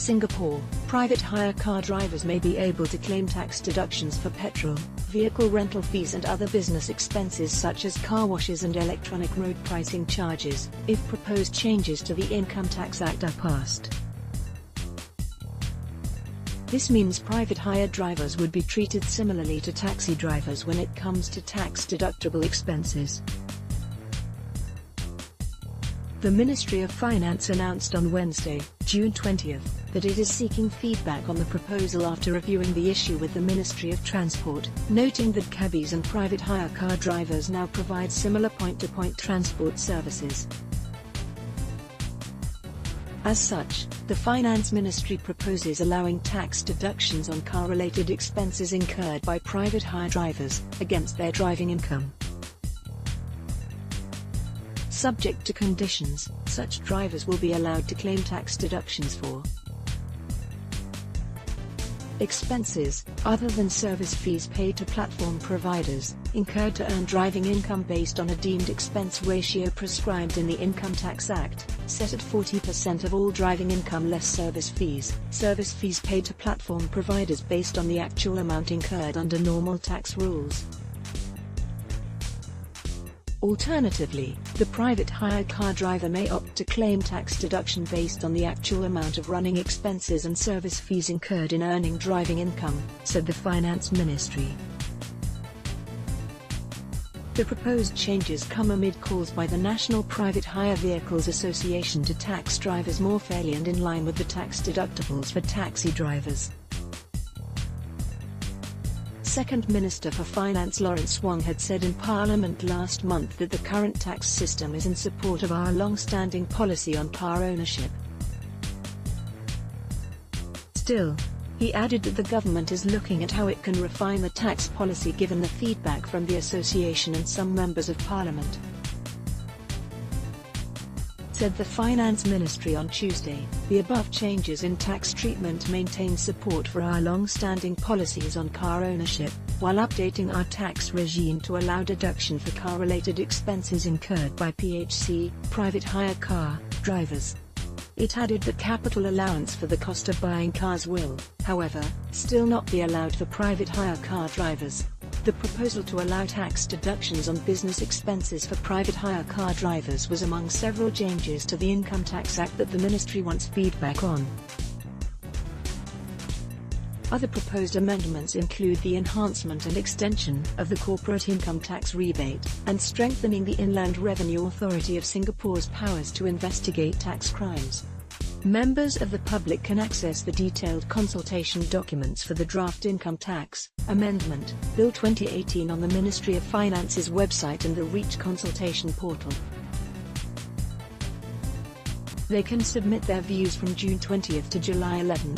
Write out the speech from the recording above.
Singapore, private hire car drivers may be able to claim tax deductions for petrol, vehicle rental fees and other business expenses such as car washes and electronic road pricing charges, if proposed changes to the Income Tax Act are passed. This means private hire drivers would be treated similarly to taxi drivers when it comes to tax-deductible expenses. The Ministry of Finance announced on Wednesday, June 20, that it is seeking feedback on the proposal after reviewing the issue with the Ministry of Transport, noting that cabbies and private hire car drivers now provide similar point-to-point transport services. As such, the Finance Ministry proposes allowing tax deductions on car-related expenses incurred by private hire drivers, against their driving income. Subject to conditions, such drivers will be allowed to claim tax deductions for expenses, other than service fees paid to platform providers, incurred to earn driving income based on a deemed expense ratio prescribed in the Income Tax Act, set at 40% of all driving income less service fees paid to platform providers based on the actual amount incurred under normal tax rules. Alternatively, the private hire car driver may opt to claim tax deduction based on the actual amount of running expenses and service fees incurred in earning driving income, said the Finance Ministry. The proposed changes come amid calls by the National Private Hire Vehicles Association to tax drivers more fairly and in line with the tax deductibles for taxi drivers. Second Minister for Finance Lawrence Wong had said in Parliament last month that the current tax system is in support of our long-standing policy on car ownership. Still, he added that the government is looking at how it can refine the tax policy given the feedback from the association and some members of Parliament. Said the Finance Ministry on Tuesday, the above changes in tax treatment maintain support for our long-standing policies on car ownership, while updating our tax regime to allow deduction for car-related expenses incurred by PHC, private hire car drivers. It added that capital allowance for the cost of buying cars will, however, still not be allowed for private hire car drivers. The proposal to allow tax deductions on business expenses for private hire car drivers was among several changes to the Income Tax Act that the ministry wants feedback on. Other proposed amendments include the enhancement and extension of the corporate income tax rebate, and strengthening the Inland Revenue Authority of Singapore's powers to investigate tax crimes. Members of the public can access the detailed consultation documents for the draft Income Tax Amendment Bill 2018 on the Ministry of Finance's website and the REACH consultation portal. They can submit their views from June 20 to July 11.